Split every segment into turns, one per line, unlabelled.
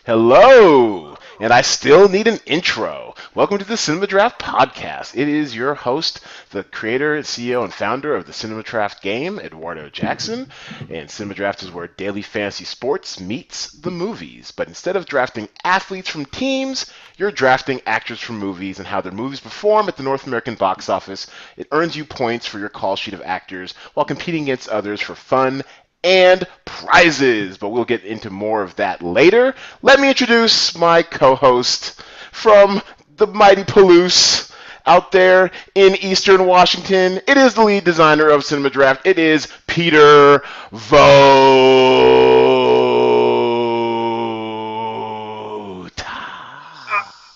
Hello! And I still need an intro. Welcome to the Cinema Draft Podcast. It is your host, the creator, CEO, and founder of the Cinema Draft game, Eduardo Jackson. And Cinema Draft is where daily fantasy sports meets the movies. But instead of drafting athletes from teams, you're drafting actors from movies and how their movies perform at the North American box office. It earns you points for your call sheet of actors while competing against others for fun and prizes, but we'll get into more of that later. Let me introduce my co-host from the mighty Palouse out there in Eastern Washington. It is the lead designer of Cinema Draft. It is Peter Vogt.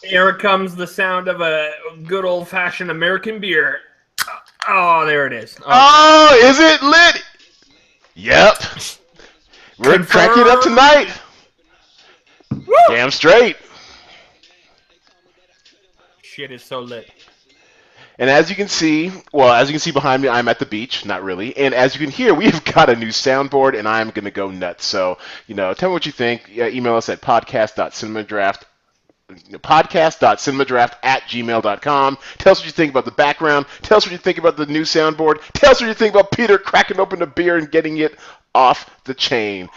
Here comes the sound of a good old-fashioned American beer. Oh, there it is.
Oh, is it lit? Yep. We're cracking it up tonight.
Woo!
Damn straight.
Shit is so lit.
And as you can see behind me, I'm at the beach. Not really. And as you can hear, we've got a new soundboard, and I'm going to go nuts. So, tell me what you think. Email us at podcast.cinemadraft@gmail.com. Tell us what you think about the background. Tell us what you think about the new soundboard. Tell us what you think about Peter cracking open a beer and getting it off the chain.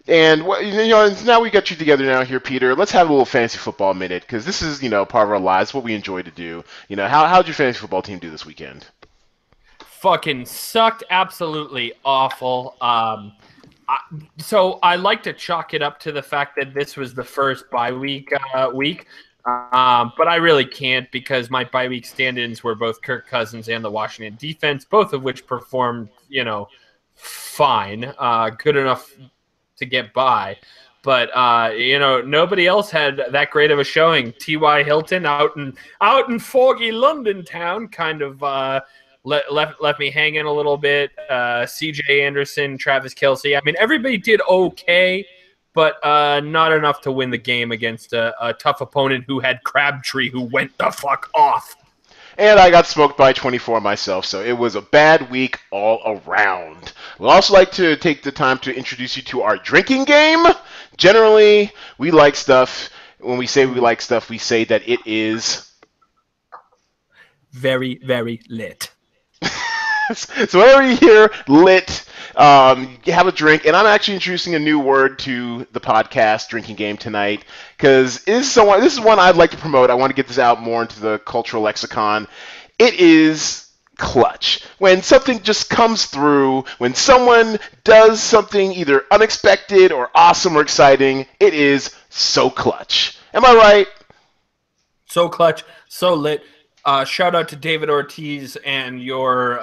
And now we got you together now here, Peter. Let's have a little fantasy football minute, because this is part of our lives, what we enjoy to do. How'd your fantasy football team do this weekend?
Fucking sucked. Absolutely awful. So I like to chalk it up to the fact that this was the first bye week, but I really can't, because my bye week stand-ins were both Kirk Cousins and the Washington defense, both of which performed, fine, good enough to get by. But nobody else had that great of a showing. T.Y. Hilton out in foggy London town kind of left me hanging a little bit. C.J. Anderson, Travis Kelce. I mean, everybody did okay, but not enough to win the game against a tough opponent who had Crabtree, who went the fuck off.
And I got smoked by 24 myself, so it was a bad week all around. We'd also like to take the time to introduce you to our drinking game. Generally, we like stuff. When we say we like stuff, we say that it is
very, very lit.
So whenever you hear lit, you have a drink. And I'm actually introducing a new word to the podcast drinking game tonight, because this is one I'd like to promote. I want to get this out more into the cultural lexicon. It is clutch. When something just comes through, when someone does something either unexpected or awesome or exciting, it is so clutch. Am I right?
So clutch, so lit. Shout out to David Ortiz and your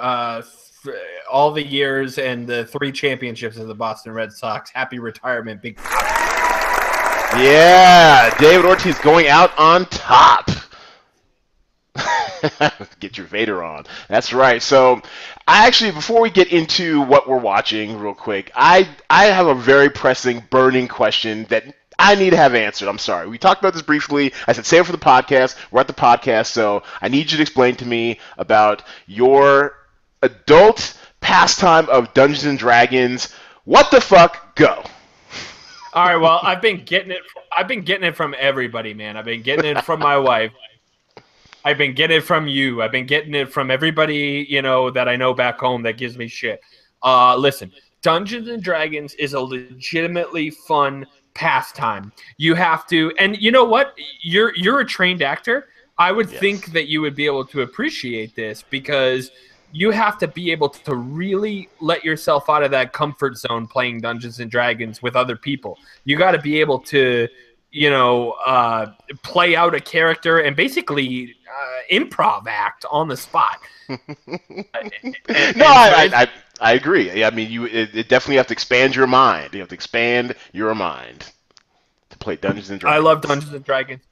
all the years and the 3 championships of the Boston Red Sox. Happy retirement, big.
Yeah, David Ortiz going out on top. Get your Vader on. That's right. So, before we get into what we're watching real quick, I have a very pressing, burning question that I need to have answered. I'm sorry. We talked about this briefly. I said save it for the podcast. We're at the podcast, so I need you to explain to me about your adult pastime of Dungeons and Dragons. What the fuck? Go.
All right. Well, I've been getting it from everybody, man. I've been getting it from my wife. I've been getting it from you. I've been getting it from everybody, that I know back home that gives me shit. Listen, Dungeons and Dragons is a legitimately fun pastime. You have to, and you know what? You're a trained actor. I would think that you would be able to appreciate this, because you have to be able to really let yourself out of that comfort zone playing Dungeons and Dragons with other people. You got to be able to, play out a character and basically improv act on the spot.
I agree. I mean, you definitely have to expand your mind. You have to expand your mind to play Dungeons and Dragons.
I love Dungeons and Dragons.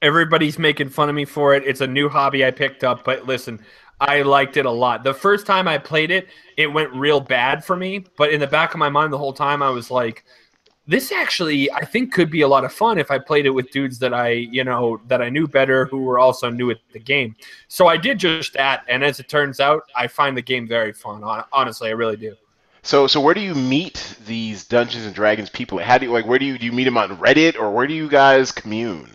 Everybody's making fun of me for it. It's a new hobby I picked up, but listen, I liked it a lot. The first time I played it, it went real bad for me, but in the back of my mind the whole time I was like, this actually, I think, could be a lot of fun if I played it with dudes that I knew better, who were also new at the game. So I did just that, and as it turns out, I find the game very fun. Honestly, I really do.
So where do you meet these Dungeons and Dragons people? How do you like? Where do you meet them on Reddit, or where do you guys commune?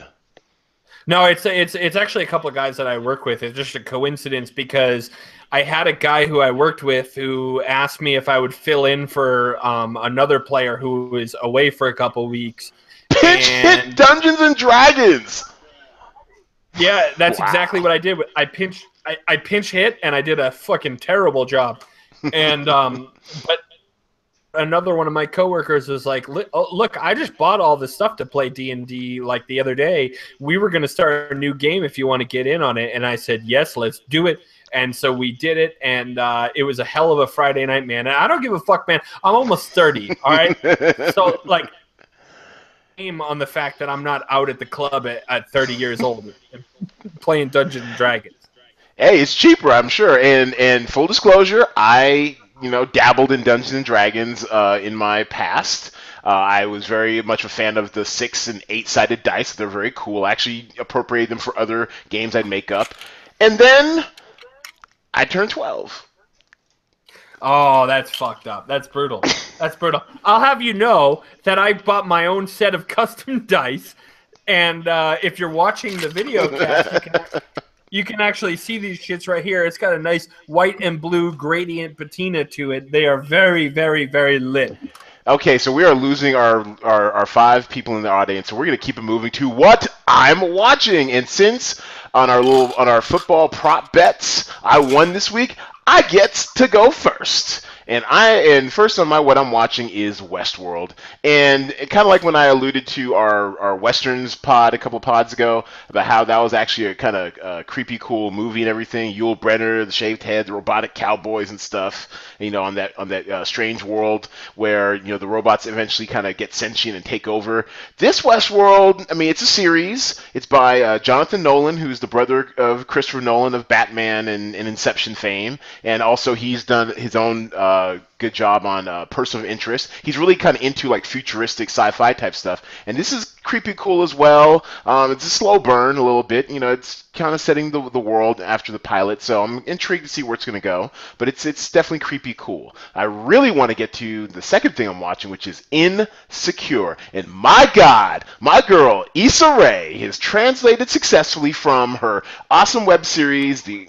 No, it's actually a couple of guys that I work with. It's just a coincidence because I had a guy who I worked with who asked me if I would fill in for another player who was away for a couple weeks.
Pitch hit Dungeons and Dragons.
Yeah, that's
Wow.
exactly what I did. I pinch hit, and I did a fucking terrible job. And but another one of my coworkers was like, "Look, I just bought all this stuff to play D&D like the other day. We were going to start a new game if you want to get in on it." And I said, "Yes, let's do it." And so we did it, and it was a hell of a Friday night, man. And I don't give a fuck, man. I'm almost 30, all right? So, like, aim on the fact that I'm not out at the club at 30 years old playing Dungeons and Dragons.
Hey, it's cheaper, I'm sure. And full disclosure, I dabbled in Dungeons and Dragons in my past. I was very much a fan of the 6 and 8-sided dice. They're very cool. I actually appropriated them for other games I'd make up. And then I turned 12.
Oh, that's fucked up. That's brutal. That's brutal. I'll have you know that I bought my own set of custom dice, and if you're watching the video cast, you can actually see these shits right here. It's got a nice white and blue gradient patina to it. They are very, very, very lit.
Okay, so we are losing our 5 people in the audience, so we're going to keep it moving to what I'm watching. And since on our football prop bets, I won this week, I get to go first. And first on my what I'm watching is Westworld. And kind of like when I alluded to our Westerns pod a couple pods ago about how that was actually a kind of creepy cool movie and everything. Yul Brynner, the shaved head, the robotic cowboys and stuff. On that strange world where the robots eventually kind of get sentient and take over. This Westworld, I mean, it's a series. It's by Jonathan Nolan, who's the brother of Christopher Nolan of Batman and Inception fame, and also he's done his own good job on Person of Interest. He's really kind of into like futuristic sci-fi type stuff, and this is creepy cool as well. It's a slow burn a little bit. It's kind of setting the world after the pilot, so I'm intrigued to see where it's going to go. But it's definitely creepy cool. I really want to get to the second thing I'm watching, which is Insecure. And my God, my girl Issa Rae has translated successfully from her awesome web series, the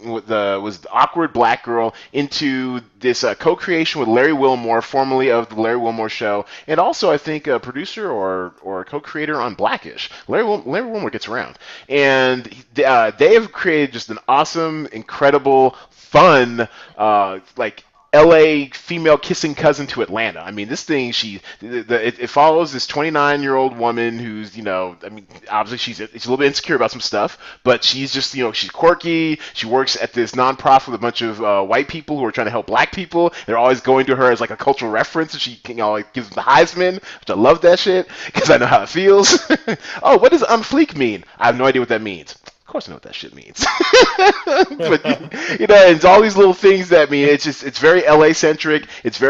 Awkward Black Girl, into this co-creation with Larry Wilmore, formerly of the Larry Wilmore Show, and also I think a producer or co-creator on Blackish. Larry Wilmore gets around, and they have created just an awesome, incredible, fun, like LA female kissing cousin to Atlanta. I mean, this thing, it follows this 29-year-old woman who's, I mean, obviously she's a little bit insecure about some stuff, but she's just, she's quirky. She works at this nonprofit with a bunch of white people who are trying to help black people. They're always going to her as like a cultural reference, and she, like gives them the Heisman, which I love that shit because I know how it feels. Oh, what does on fleek mean? I have no idea what that means. Of course I know what that shit means. But it's all these little things that mean it's very LA centric. It's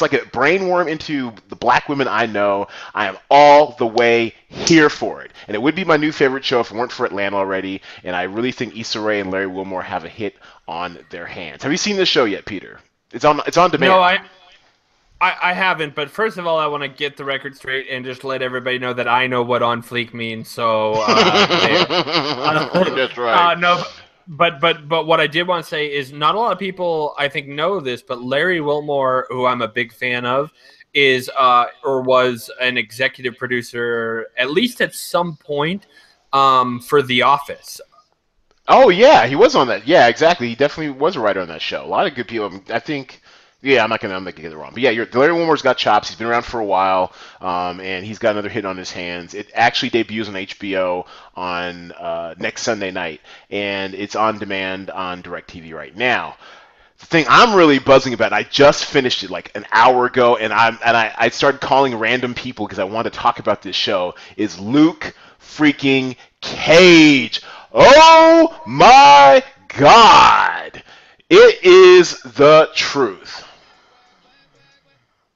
like a brain worm into the black women I know. I am all the way here for it. And it would be my new favorite show if it weren't for Atlanta already. And I really think Issa Rae and Larry Wilmore have a hit on their hands. Have you seen this show yet, Peter? It's on demand.
No, I haven't, but first of all, I want to get the record straight and just let everybody know that I know what on fleek means. So
that's right.
No, but what I did want to say is not a lot of people I think know this, but Larry Wilmore, who I'm a big fan of, is or was an executive producer at least at some point for The Office.
Oh yeah, he was on that. Yeah, exactly. He definitely was a writer on that show. A lot of good people. I think. Yeah, I'm not gonna get it wrong, but yeah, Larry Wilmore's got chops. He's been around for a while, and he's got another hit on his hands. It actually debuts on HBO on next Sunday night, and it's on demand on DirecTV right now. The thing I'm really buzzing about, I just finished it like an hour ago, and I started calling random people because I wanted to talk about this show. Is Luke freaking Cage? Oh my God! It is the truth.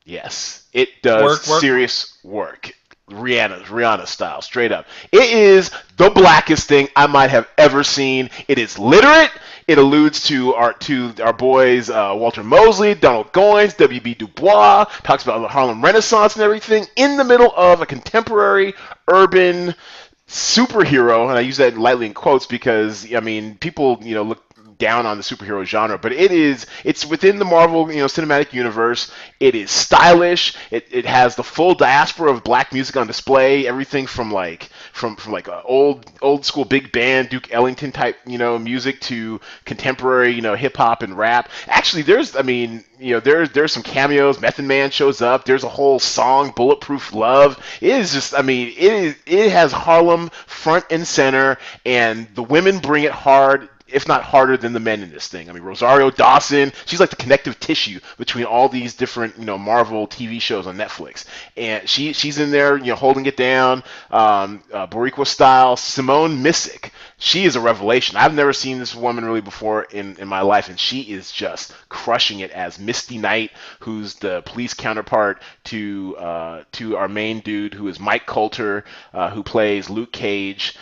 Yes, it does serious work. Rihanna style, straight up. It is the blackest thing I might have ever seen. It is literate. It alludes to our boys Walter Mosley, Donald Goines, W.B. Du Bois. Talks about the Harlem Renaissance and everything in the middle of a contemporary urban superhero, and I use that lightly in quotes because I mean people look down on the superhero genre, but it's within the Marvel cinematic universe. It is stylish. It has the full diaspora of black music on display. Everything from like old school big band Duke Ellington type music to contemporary hip hop and rap. Actually, there's some cameos. Method Man shows up. There's a whole song, Bulletproof Love. It is just, it has Harlem front and center, and the women bring it hard, if not harder than the men in this thing. I mean, Rosario Dawson, she's like the connective tissue between all these different, Marvel TV shows on Netflix. And she's in there, holding it down, Boricua style. Simone Missick, she is a revelation. I've never seen this woman really before in my life, and she is just crushing it as Misty Knight, who's the police counterpart to our main dude, who is Mike Coulter, who plays Luke Cage.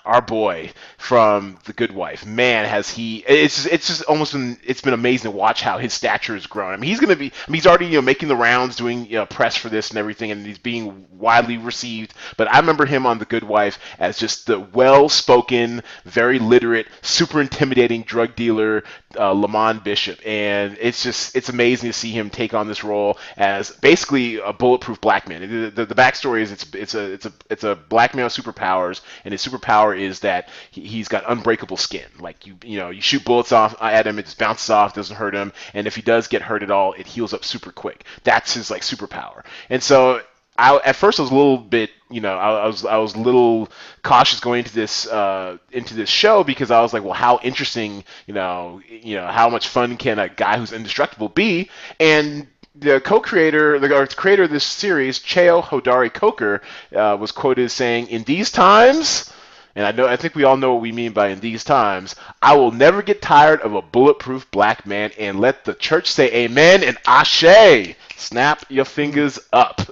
Our boy from The Good Wife, man, has he? It's just almost it's been amazing to watch how his stature has grown. I mean, he's already making the rounds, doing press for this and everything, and he's being widely received. But I remember him on The Good Wife as just the well-spoken, very literate, super intimidating drug dealer, Lamont Bishop, and it's amazing to see him take on this role as basically a bulletproof black man. The backstory is it's a black man with superpowers, and his superpower is that he's got unbreakable skin. Like you shoot bullets off at him, it just bounces off, doesn't hurt him, and if he does get hurt at all, it heals up super quick. That's his like superpower. And so at first I was a little bit, I was a little cautious going into this show because I was like, well, how interesting, how much fun can a guy who's indestructible be? And the creator of this series, Cheo Hodari Coker, was quoted as saying, "In these times." And I think we all know what we mean by "in these times." "I will never get tired of a bulletproof black man," and let the church say amen and ashe. Snap your fingers up.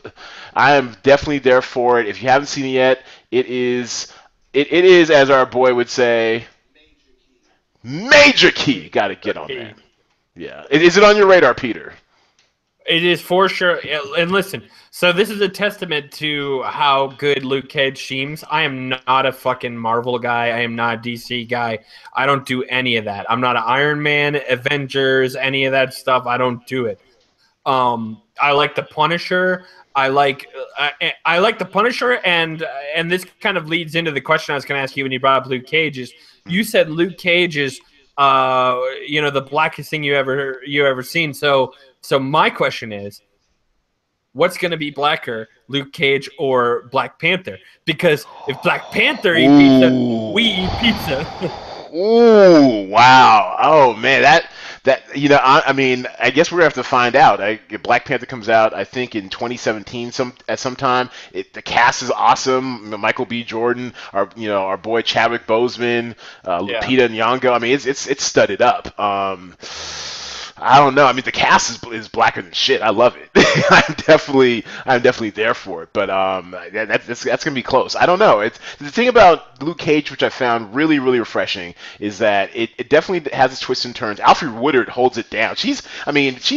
I am definitely there for it. If you haven't seen it yet, it is, as our boy would say, major key. Got to get on that. Yeah. Is it on your radar, Peter?
It is for sure. And listen, so this is a testament to how good Luke Cage seems. I am not a fucking Marvel guy. I am not a DC guy. I don't do any of that. I'm not an Iron Man, Avengers, any of that stuff. I don't do it. I like the Punisher. I like the Punisher, and this kind of leads into the question I was going to ask you when you brought up Luke Cage. Is you said Luke Cage is the blackest thing you ever seen. So my question is, what's going to be blacker, Luke Cage or Black Panther? Because if Black Panther eat pizza, we eat pizza.
Ooh, wow. Oh man, that I guess we're gonna have to find out. Black Panther comes out, I think, in 2017 at some time. The cast is awesome. Michael B. Jordan, our boy Chadwick Boseman, Lupita Nyong'o. I mean, it's studded up. I don't know. I mean, the cast is blacker than shit. I love it. I'm definitely there for it. But that's gonna be close. I don't know. It's the thing about Luke Cage, which I found really, really refreshing, is that it definitely has its twists and turns. Alfre Woodard holds it down. She's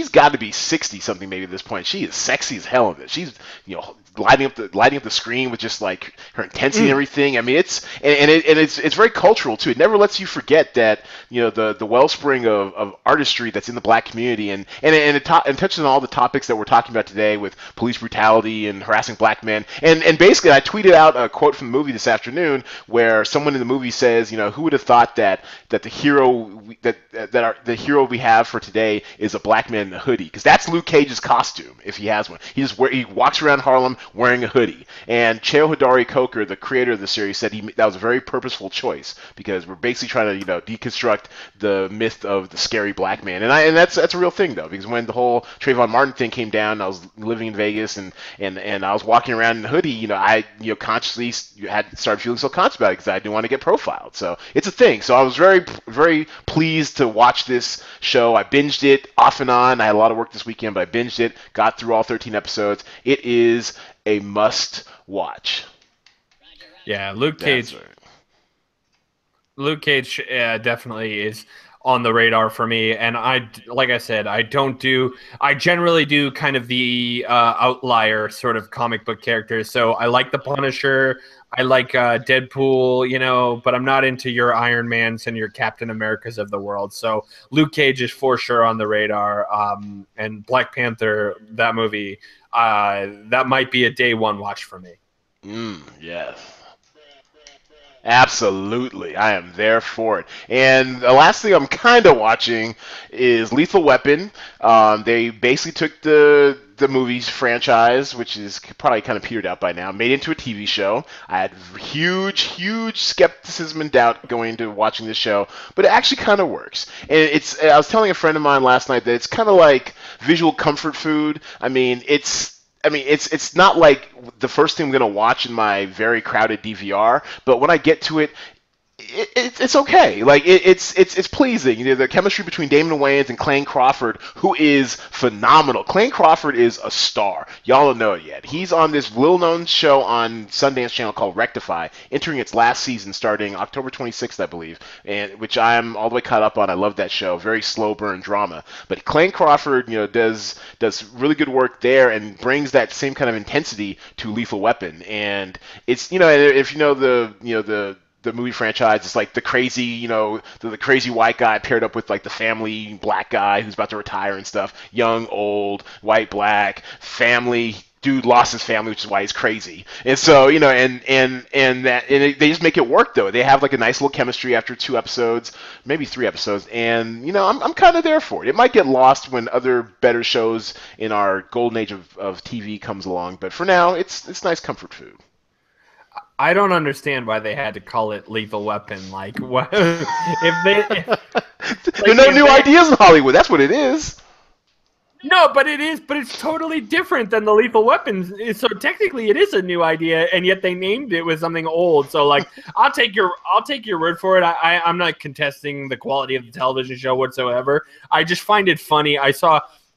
got to be 60 something maybe at this point. She is sexy as hell in it. She's lighting up the screen with just like her intensity and everything. I mean, it's very cultural too. It never lets you forget that the wellspring of artistry that's in the black community, and it touches on all the topics that we're talking about today with police brutality and harassing black men. And basically, I tweeted out a quote from the movie this afternoon where someone in the movie says, who would have thought that the hero we have for today is a black man in a hoodie? Because that's Luke Cage's costume if he has one. He walks around Harlem wearing a hoodie. And Cheo Hodari Coker, the creator of the series, said that was a very purposeful choice because we're basically trying to deconstruct the myth of the scary black man. And that's a real thing though, because when the whole Trayvon Martin thing came down, I was living in Vegas and I was walking around in a hoodie. I consciously had started feeling self-conscious about it because I didn't want to get profiled. So it's a thing. So I was very, very pleased to watch this show. I binged it off and on. I had a lot of work this weekend, but I binged it, got through all 13 episodes. It is a must watch.
Yeah, Luke
That's
Cage.
right.
Luke Cage definitely is on the radar for me, and like I said, I generally do kind of the outlier sort of comic book characters. So I like the Punisher, I like Deadpool, but I'm not into your Iron Mans and your Captain Americas of the world. So Luke Cage is for sure on the radar, and Black Panther, that movie, that might be a day one watch for me.
Yes. Absolutely. I am there for it. And the last thing I'm kind of watching is Lethal Weapon. They basically took the movies franchise, which is probably kind of petered out by now, made it into a TV show. I had huge skepticism and doubt going into watching this show, but it actually kind of works. And I was telling a friend of mine last night that it's kind of like visual comfort food. It's not like the first thing I'm gonna watch in my very crowded DVR, but when I get to it, it's okay. Like it's pleasing. The chemistry between Damon Wayans and Clayne Crawford, who is phenomenal. Clayne Crawford is a star. Y'all don't know it yet. He's on this little-known show on Sundance Channel called Rectify, entering its last season starting October 26th, I believe, and which I'm all the way caught up on. I love that show. Very slow burn drama. But Clayne Crawford, does really good work there and brings that same kind of intensity to Lethal Weapon. And it's if the movie franchise. It's like the crazy, the crazy white guy paired up with like the family black guy who's about to retire and stuff. Young, old, white, black, family. Dude lost his family, which is why he's crazy. And so, they just make it work though. They have like a nice little chemistry after 2 episodes, maybe 3 episodes, and I'm kind of there for it. It might get lost when other better shows in our golden age of TV comes along, but for now, it's nice comfort food.
I don't understand why they had to call it Lethal Weapon. Like, what if they?
There are no new ideas in Hollywood. That's what it is.
No, but it is. But it's totally different than the Lethal Weapons. So technically, it is a new idea, and yet they named it with something old. So, like, I'll take your word for it. I'm not contesting the quality of the television show whatsoever. I just find it funny.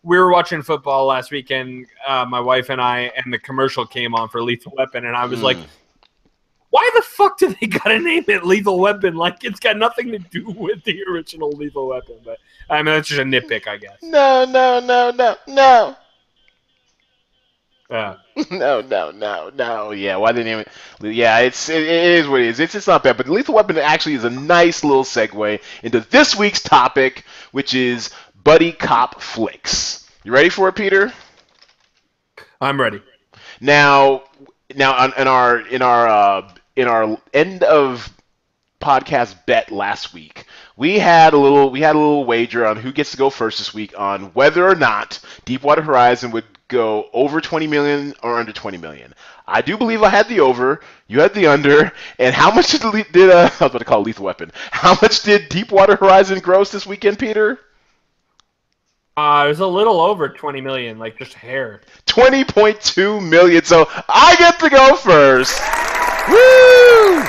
We were watching football last weekend, my wife and I, and the commercial came on for Lethal Weapon, and I was like, why the fuck do they gotta name it Lethal Weapon? Like, it's got nothing to do with the original Lethal Weapon. But I mean, that's just a nitpick, I guess.
No.
Yeah.
No. Yeah, why they name it? Yeah, it is what it is. It's just not bad. But Lethal Weapon actually is a nice little segue into this week's topic, which is buddy cop flicks. You ready for it, Peter?
I'm ready.
Now, in our end of podcast bet last week, we had a little wager on who gets to go first this week on whether or not Deepwater Horizon would go over 20 million or under 20 million. I do believe I had the over, you had the under, and how much did I was about to call it Lethal Weapon. How much did Deepwater Horizon gross this weekend, Peter?
It was a little over 20 million, like just a hair.
20.2 million. So I get to go first. Woo!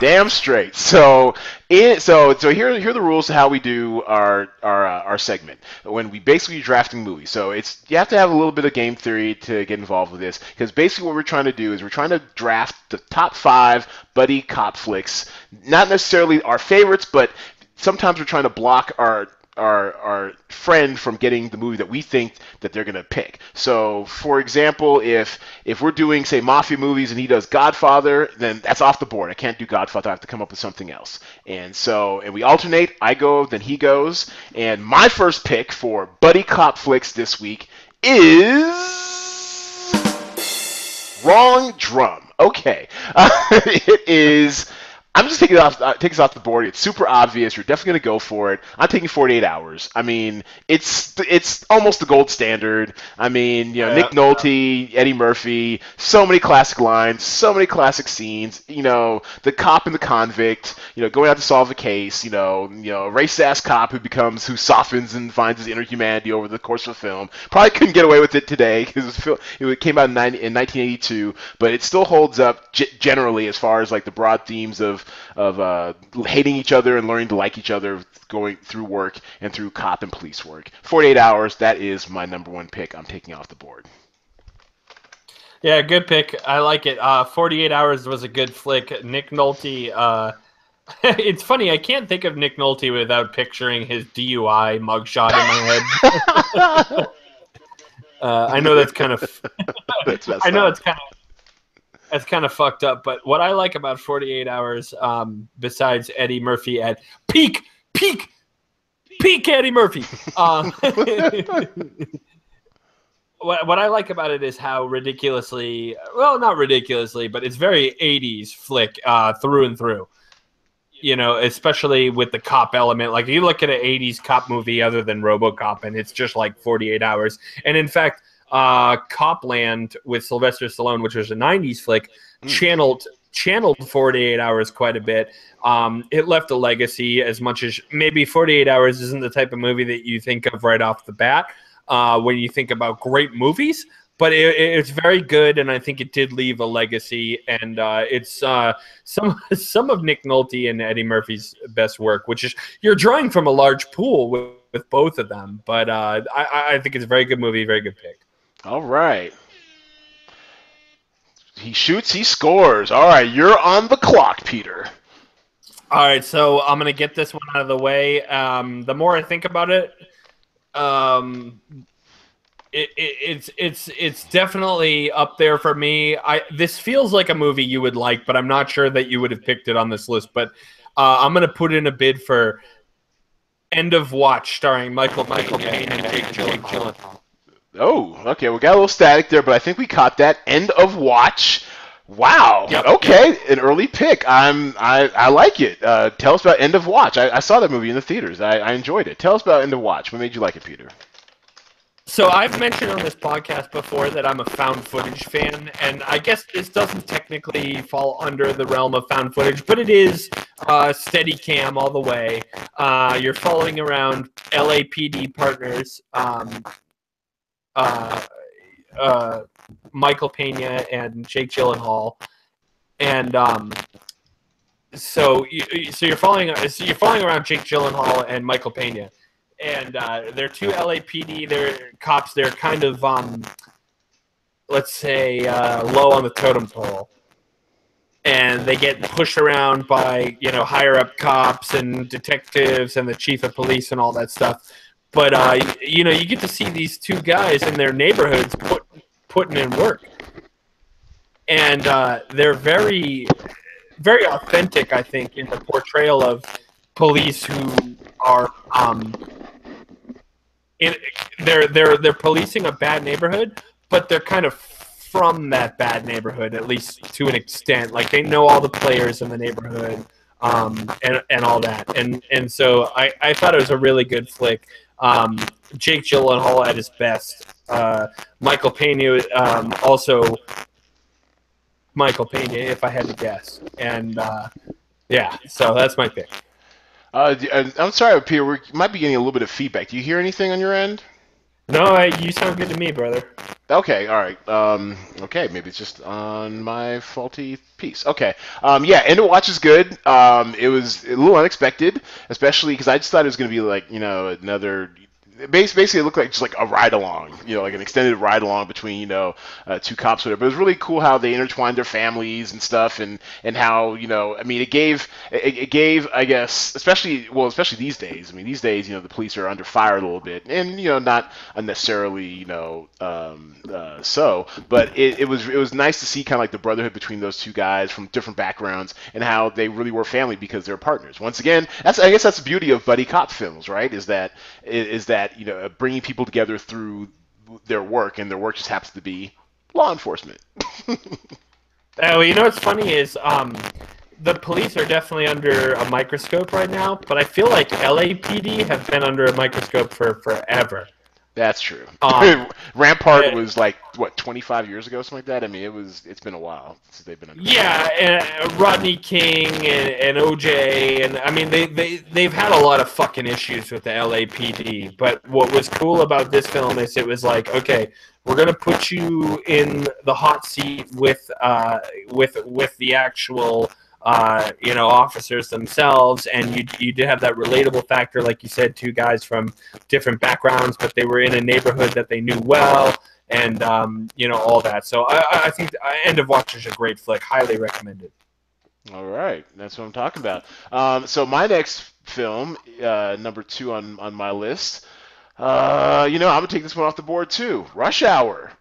Damn straight. So here are the rules of how we do our segment when we basically drafting movies. So you have to have a little bit of game theory to get involved with this, because basically what we're trying to do is we're trying to draft the top 5 buddy cop flicks. Not necessarily our favorites, but sometimes we're trying to block our friend from getting the movie that we think that they're going to pick. So, for example, if we're doing, say, mafia movies and he does Godfather, then that's off the board. I can't do Godfather. I have to come up with something else. And we alternate. I go, then he goes. And my first pick for buddy cop flicks this week is Wrong Drum. Okay. It is... I'm just taking us off the board. It's super obvious. You're definitely going to go for it. I'm taking 48 Hours. I mean, it's almost the gold standard. I mean, Nick Nolte, Eddie Murphy, so many classic lines, so many classic scenes. The cop and the convict, going out to solve a case. A racist-ass cop who softens and finds his inner humanity over the course of a film. Probably couldn't get away with it today because it came out in 1982, but it still holds up generally as far as like the broad themes of hating each other and learning to like each other going through work and through cop and police work. 48 Hours, that is my number one pick I'm taking off the board.
Yeah, good pick. I like it. 48 Hours was a good flick. Nick Nolte. It's funny. I can't think of Nick Nolte without picturing his DUI mugshot in my head. I know that's kind of.
That's
I
messed
know
up.
it's kind of. That's kind of fucked up. But what I like about 48 Hours, besides Eddie Murphy at peak Eddie Murphy. What I like about it is how ridiculously, well, not ridiculously, but it's very 80s flick through and through. You know, especially with the cop element. Like, you look at an 80s cop movie other than RoboCop, and it's just like 48 Hours. And in fact, Copland with Sylvester Stallone, which was a 90s flick, channeled 48 Hours quite a bit. It left a legacy, as much as maybe 48 Hours isn't the type of movie that you think of right off the bat when you think about great movies. But it's very good, and I think it did leave a legacy. And it's some of Nick Nolte and Eddie Murphy's best work, which is, you're drawing from a large pool with both of them. But I think it's a very good movie, very good pick.
All right. He shoots, he scores. All right, you're on the clock, Peter.
All right, so I'm gonna get this one out of the way. The more I think about it, it's definitely up there for me. This feels like a movie you would like, but I'm not sure that you would have picked it on this list. But I'm gonna put in a bid for End of Watch, starring Michael Caine and Jake Gyllenhaal.
Oh, okay. We got a little static there, but I think we caught that. End of Watch. Wow.
Yep.
Okay, an early pick. I like it. Tell us about End of Watch. I saw that movie in the theaters. I enjoyed it. Tell us about End of Watch. What made you like it, Peter?
So I've mentioned on this podcast before that I'm a found footage fan, and I guess this doesn't technically fall under the realm of found footage, but it is steady cam all the way. You're following around LAPD partners, Michael Pena and Jake Gyllenhaal, and so you're following around Jake Gyllenhaal and Michael Pena. And they're two LAPD. They're cops. They're kind of, let's say, low on the totem pole. And they get pushed around by, higher up cops and detectives and the chief of police and all that stuff. But, you get to see these two guys in their neighborhoods putting in work. And they're very, very authentic, I think, in the portrayal of police who are... they're policing a bad neighborhood, but they're kind of from that bad neighborhood, at least to an extent. Like, they know all the players in the neighborhood, and all that. And so I thought it was a really good flick. Jake Gyllenhaal at his best. Michael Pena, also Michael Pena, if I had to guess. And yeah, so that's my pick.
I'm sorry, Peter. We might be getting a little bit of feedback. Do you hear anything on your end?
No, you sound good to me, brother.
Okay, all right. Okay, maybe it's just on my faulty piece. Okay. Yeah, End of Watch is good. It was a little unexpected, especially because I just thought it was going to be like, another... Basically, it looked like just like a ride along, like an extended ride along between, two cops, or whatever. But it was really cool how they intertwined their families and stuff, and how, I mean, it gave, I guess, especially these days. I mean, these days, the police are under fire a little bit, and not unnecessarily, but it was nice to see kind of like the brotherhood between those two guys from different backgrounds, and how they really were family because they're partners. Once again, I guess that's the beauty of buddy cop films, right? Is that bringing people together through their work, and their work just happens to be law enforcement.
Oh, what's funny is the police are definitely under a microscope right now, but I feel like LAPD have been under a microscope for forever.
That's true. Rampart was like, what, 25 years ago, something like that? I mean, it's been a while since they've been under.
Yeah, and Rodney King and OJ, and I mean, they've had a lot of fucking issues with the LAPD, but what was cool about this film is it was like, okay, we're going to put you in the hot seat with the actual... officers themselves, and you did have that relatable factor, like you said, two guys from different backgrounds, but they were in a neighborhood that they knew well, and all that. So I think End of Watch is a great flick. Highly recommended.
All right, that's what I'm talking about. So my next film, number 2 on my list, I'm gonna take this one off the board too. Rush Hour.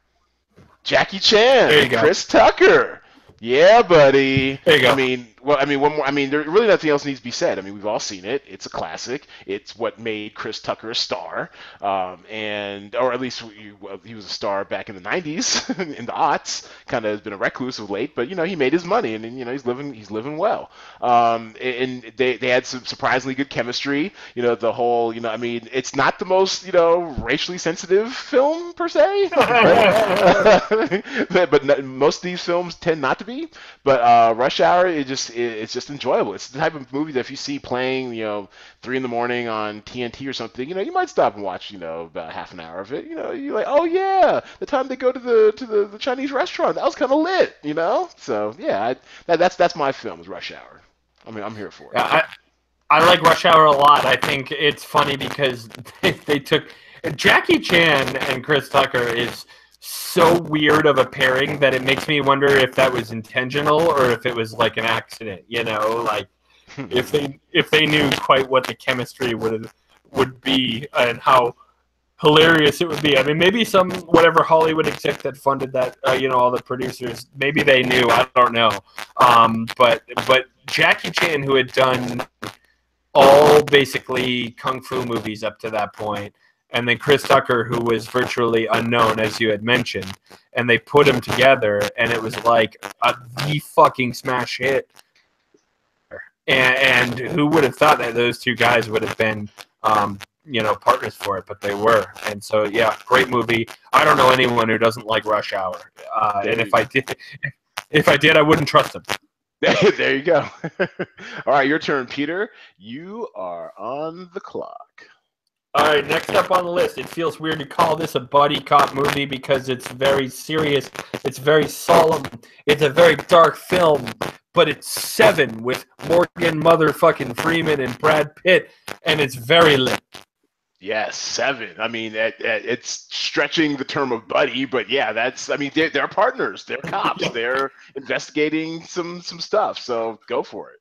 Jackie
There
Chan,
you go.
Chris Tucker. Yeah, buddy.
There you go.
One more. There really nothing else needs to be said. We've all seen it. It's a classic. It's what made Chris Tucker a star, or at least he was a star back in the '90s, in the aughts. Kind of has been a recluse of late, but he made his money, and he's living well. And they had some surprisingly good chemistry. The whole. It's not the most racially sensitive film per se, but most of these films tend not to be. But Rush Hour, it's just enjoyable. It's the type of movie that if you see playing, 3 in the morning on TNT or something, you might stop and watch, about half an hour of it. You're like, oh yeah, the time they go to the Chinese restaurant, that was kind of lit, So yeah, that's my film, is Rush Hour. I'm here for it.
Yeah, I like Rush Hour a lot. I think it's funny because they took Jackie Chan and Chris Tucker is so weird of a pairing that it makes me wonder if that was intentional or if it was like an accident. Like if they knew quite what the chemistry would be and how hilarious it would be. Maybe whatever Hollywood exec that funded that, all the producers, maybe they knew. I don't know. But Jackie Chan, who had done all basically kung fu movies up to that point, and then Chris Tucker, who was virtually unknown, as you had mentioned, and they put them together, and it was like the fucking smash hit. And who would have thought that those two guys would have been, partners for it? But they were. And so, yeah, great movie. I don't know anyone who doesn't like Rush Hour. And if I did, I wouldn't trust them.
There you go. All right, your turn, Peter. You are on the clock.
All right, next up on the list, it feels weird to call this a buddy cop movie because it's very serious, it's very solemn, it's a very dark film, but it's Seven with Morgan motherfucking Freeman and Brad Pitt, and it's very lit.
Yes, Seven. It's stretching the term of buddy, but yeah, they're partners, they're cops, they're investigating some stuff, so go for it.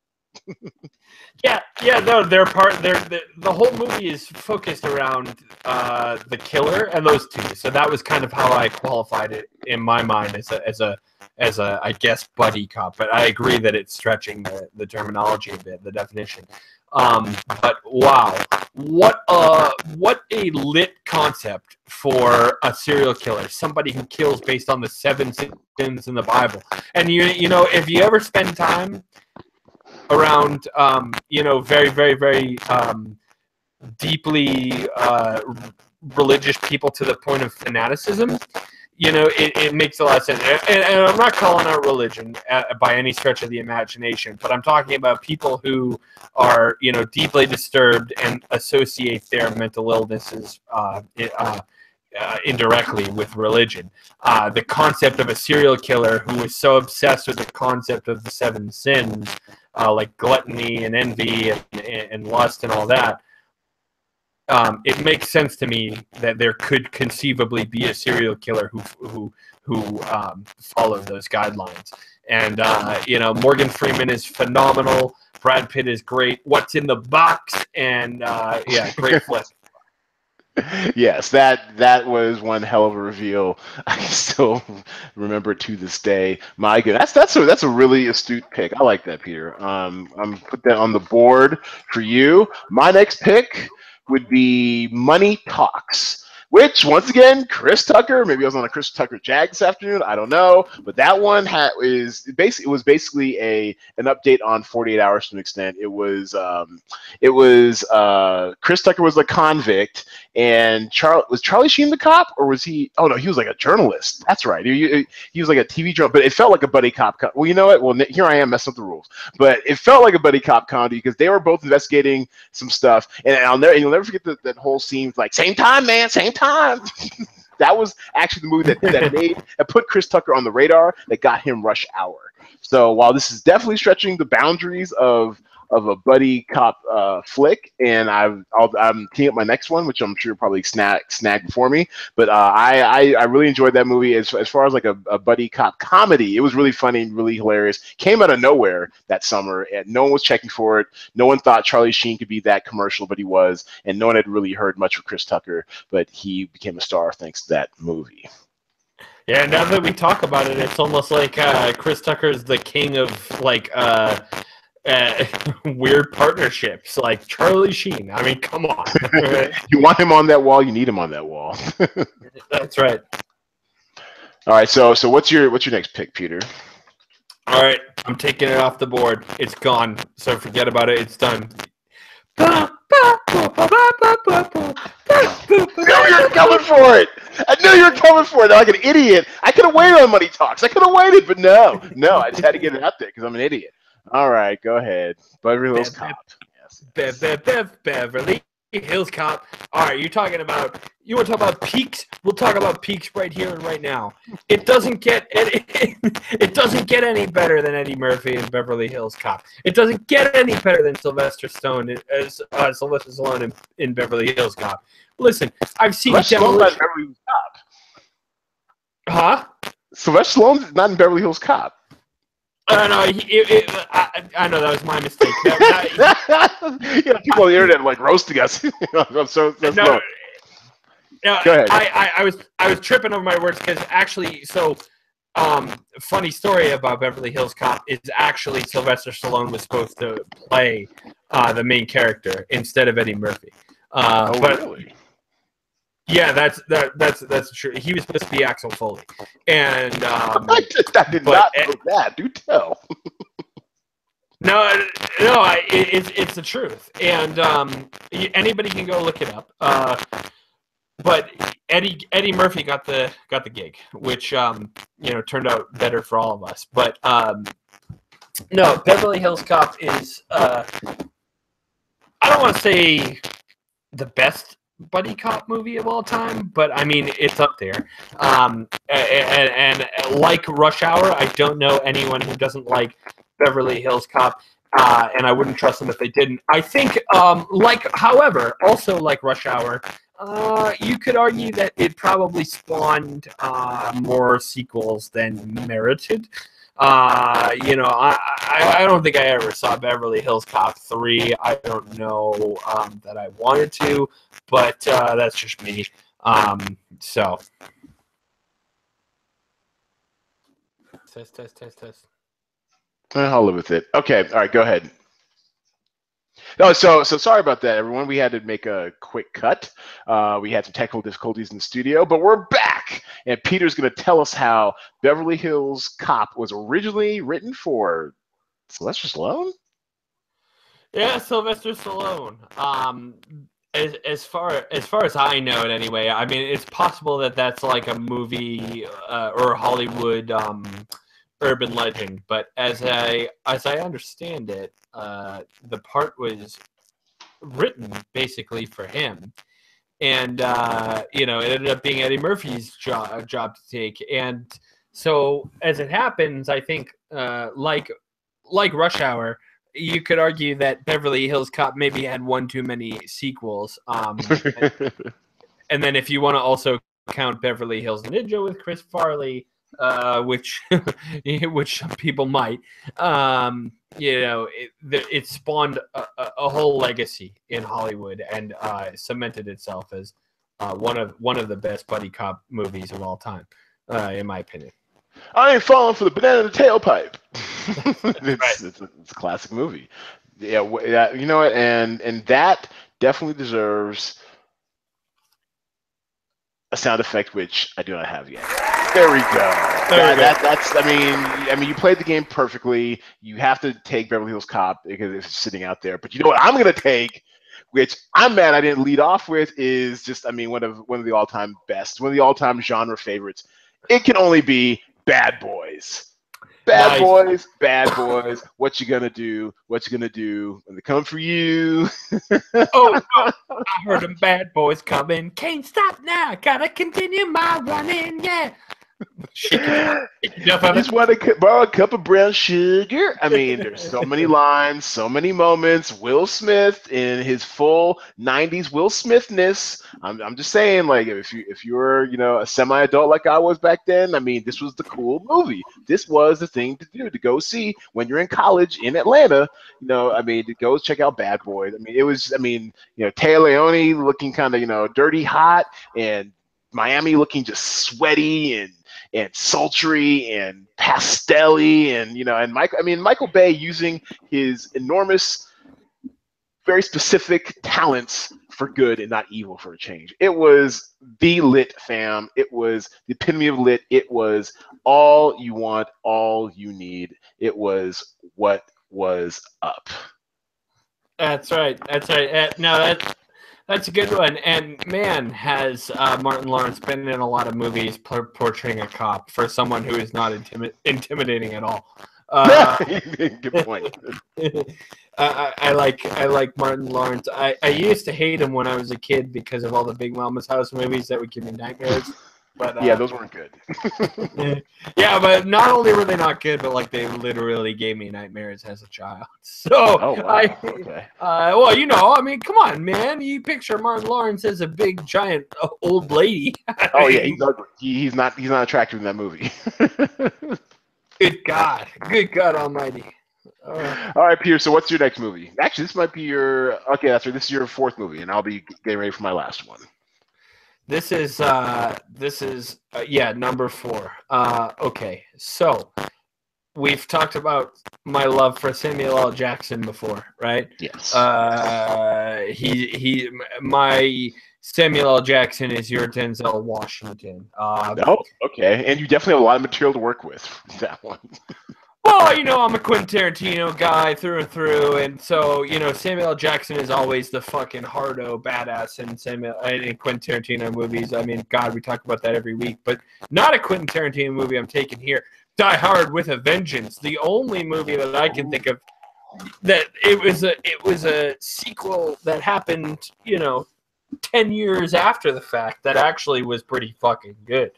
No, the whole movie is focused around the killer and those two. So that was kind of how I qualified it in my mind as a I guess buddy cop. But I agree that it's stretching the terminology a bit, the definition. But wow, what a lit concept for a serial killer, somebody who kills based on the 7 sins in the Bible. And if you ever spend time around, very, very, very deeply religious people to the point of fanaticism, it makes a lot of sense. And I'm not calling out religion by any stretch of the imagination, but I'm talking about people who are, deeply disturbed and associate their mental illnesses indirectly with religion. The concept of a serial killer who is so obsessed with the concept of the 7 sins, like gluttony and envy and lust and all that, it makes sense to me that there could conceivably be a serial killer who followed those guidelines. And Morgan Freeman is phenomenal. Brad Pitt is great. What's in the box? And great flick.
Yes, that was one hell of a reveal. I still remember to this day. My goodness, that's a really astute pick. I like that, Peter. I'm put that on the board for you. My next pick would be Money Talks, which once again, Chris Tucker. Maybe I was on a Chris Tucker jag this afternoon. I don't know, but that one was basically an update on 48 Hours to an extent. It was Chris Tucker was a convict, and was Charlie Sheen the cop, or was he? Oh no, he was like a journalist. That's right. He was like a TV journalist, but it felt like a buddy cop. Well, you know what? Well, here I am messing up the rules, but it felt like a buddy cop comedy because they were both investigating some stuff, and you'll never forget that whole scene. Like, same time, man, same time. That was actually the movie that put Chris Tucker on the radar, that got him Rush Hour. So while this is definitely stretching the boundaries of of a buddy cop flick, and I'm teeing up my next one, which I'm sure probably snag before me. But I really enjoyed that movie as far as like a buddy cop comedy. It was really funny, really hilarious. Came out of nowhere that summer, and no one was checking for it. No one thought Charlie Sheen could be that commercial, but he was, and no one had really heard much of Chris Tucker, but he became a star thanks to that movie.
Yeah, now that we talk about it, it's almost like Chris Tucker's the king of like weird partnerships, like Charlie Sheen. I mean, come on.
You want him on that wall, you need him on that wall.
That's right.
All right, so what's your next pick, Peter?
All right, I'm taking it off the board. It's gone, so forget about it. It's done. I
knew you were coming for it. I knew you were coming for it. Like an idiot. I could have waited on Money Talks. I could have waited, but no. I just had to get it out there because I'm an idiot. All right, go ahead. Beverly Hills Cop.
Beverly Hills Cop. All right, you want to talk about peaks? We'll talk about peaks right here and right now. It doesn't get any better than Eddie Murphy in Beverly Hills Cop. It doesn't get any better than Sylvester Stallone in Beverly Hills Cop. Listen, I've seen
Beverly Hills Cop.
Huh?
Sylvester Stallone's not in Beverly Hills Cop.
I know that was my mistake.
People on the internet like roasting us. So no.
Go ahead. I was tripping over my words because actually, funny story about Beverly Hills Cop is actually Sylvester Stallone was supposed to play the main character instead of Eddie Murphy.
Really?
Yeah, that's true. He was supposed to be Axel Foley, and
I did not know that. Do tell.
No, it's the truth, and anybody can go look it up. But Eddie Murphy got the gig, which turned out better for all of us. But no, Beverly Hills Cop is I don't want to say the best buddy cop movie of all time, but I mean it's up there. And like Rush Hour, I don't know anyone who doesn't like Beverly Hills Cop, and I wouldn't trust them if they didn't. I think, however, also like Rush Hour, you could argue that it probably spawned more sequels than merited. I don't think I ever saw Beverly Hills Cop 3. I don't know that I wanted to, but that's just me. So. Test.
I'll live with it. Okay, all right, go ahead. No, so sorry about that, everyone. We had to make a quick cut. We had some technical difficulties in the studio, but we're back, and Peter's going to tell us how Beverly Hills Cop was originally written for Sylvester Stallone.
Yeah, Sylvester Stallone. As far as I know it, anyway. I mean, it's possible that that's like a movie or a Hollywood urban legend, but as I understand it, the part was written basically for him, and it ended up being Eddie Murphy's job to take. And so, as it happens, I think like Rush Hour, you could argue that Beverly Hills Cop maybe had one too many sequels. And then if you want to also count Beverly Hills Ninja with Chris Farley, which some people might, it spawned a whole legacy in Hollywood and cemented itself as one of the best buddy cop movies of all time, in my opinion.
I ain't falling for the banana in the tailpipe. It's a classic movie. Yeah, you know what? And that definitely deserves a sound effect, which I do not have yet. There we go. That's. I mean, you played the game perfectly. You have to take Beverly Hills Cop because it's sitting out there. But you know what? I'm gonna take, which I'm mad I didn't lead off with, is just, I mean, one of the all-time best, one of the all-time genre favorites. It can only be Bad Boys. Bad boys. What you gonna do? What you gonna do when they come for you?
Oh, I heard them bad boys coming. Can't stop now. Gotta continue my running. Yeah.
I just want to borrow a cup of brown sugar. I mean, there's so many lines, so many moments. Will Smith in his full '90s Will Smithness. I'm just saying, like, if you were a semi-adult like I was back then, I mean, this was the cool movie. This was the thing to do, to go see when you're in college in Atlanta. I mean, to go check out Bad Boys. I mean, it was. I mean, Taya Leone looking kind of dirty hot, and Miami looking just sweaty and sultry and pastel-y, and Michael Bay using his enormous, very specific talents for good and not evil for a change. It was the lit, fam. It was the epitome of lit. It was all you want, all you need. It was what was up.
That's right. That's right. No, that's a good one. And man, has Martin Lawrence been in a lot of movies portraying a cop for someone who is not intimidating at all.
Good point.
I like Martin Lawrence. I used to hate him when I was a kid because of all the Big Mama's House movies that would give me nightmares. But
yeah, those weren't good.
Yeah, but not only were they not good, but like they literally gave me nightmares as a child. So
oh, wow. Okay.
Well, I mean, come on, man. You picture Martin Lawrence as a big, giant, old lady.
Oh yeah, he's ugly. He's not attractive in that movie.
Good God Almighty.
All right, Peter. So what's your next movie? Actually, this might be your. Okay, that's right. This is your fourth movie, and I'll be getting ready for my last one.
This is number 4. Okay, so we've talked about my love for Samuel L. Jackson before, right?
Yes.
My Samuel L. Jackson is your Denzel Washington.
Okay, and you definitely have a lot of material to work with that one.
Well, I'm a Quentin Tarantino guy through and through, and so, Samuel L. Jackson is always the fucking hardo badass in Quentin Tarantino movies. I mean, God, we talk about that every week, but not a Quentin Tarantino movie I'm taking here. Die Hard with a Vengeance, the only movie that I can think of that it was a sequel that happened, 10 years after the fact that actually was pretty fucking good.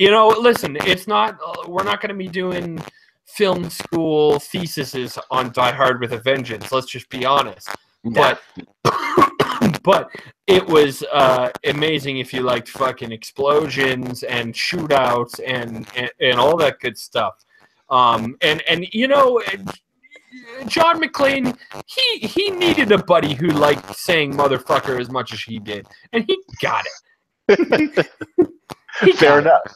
Listen, it's not. We're not going to be doing film school theses on Die Hard with a Vengeance. Let's just be honest. But it was amazing if you liked fucking explosions and shootouts and all that good stuff. John McClane, he needed a buddy who liked saying motherfucker as much as he did, and he got it.
Fair enough.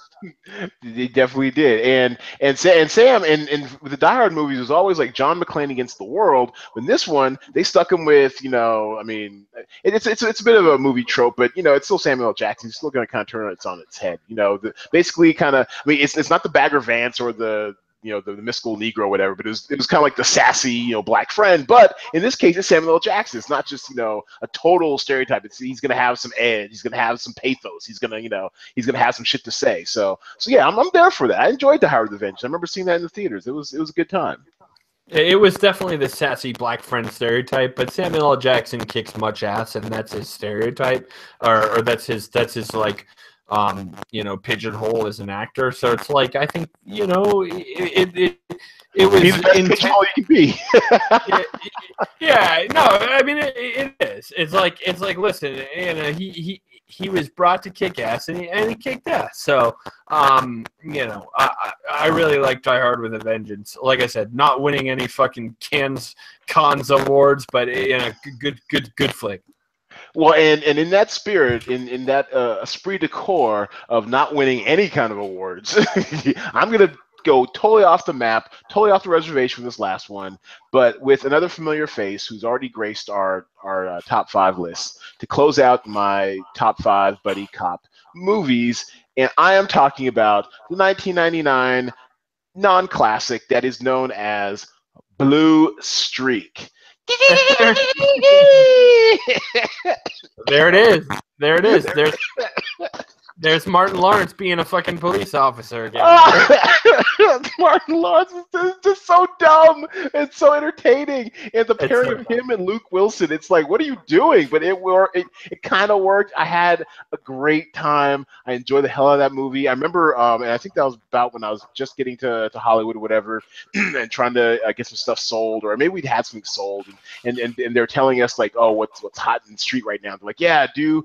He definitely did, and Sam in the Die Hard movies was always like John McClane against the world. But in this one, they stuck him with I mean, it's a bit of a movie trope, but it's still Samuel L. Jackson. He's still going to kind of turn it on its head. Basically kind of. I mean, it's not the Bagger Vance or the the mystical Negro, whatever, but it was kind of like the sassy, black friend. But in this case, it's Samuel L. Jackson. It's not just, a total stereotype. He's going to have some edge. He's going to have some pathos. He's going to, he's going to have some shit to say. So yeah, I'm there for that. I enjoyed The Howard the Vengeance. I remember seeing that in the theaters. It was a good time.
It was definitely the sassy black friend stereotype, but Samuel L. Jackson kicks much ass, and that's his stereotype, or that's his like, pigeonhole as an actor. So it's like, I think, it was
he's the best pigeonhole you can be.
Yeah, no, I mean it is. It's like listen, he was brought to kick ass, and he kicked ass. So I really like Die Hard with a Vengeance. Like I said, not winning any fucking Cannes awards, but good flick.
Well, and in that spirit, in that esprit de corps of not winning any kind of awards, I'm going to go totally off the map, totally off the reservation for this last one, but with another familiar face who's already graced our top 5 list to close out my top 5 buddy cop movies. And I am talking about the 1999 non-classic that is known as Blue Streak.
There it is. There's Martin Lawrence being a fucking police officer again.
Martin Lawrence is just so dumb and so entertaining, and the
It's
pairing
so
of him and Luke Wilson, it's like, what are you doing? But it kind of worked. I had a great time. I enjoyed the hell out of that movie. I remember, and I think that was about when I was just getting to Hollywood or whatever, and trying to get some stuff sold, or maybe we'd had something sold, and they're telling us like, oh, what's hot in the street right now? They're like, yeah, do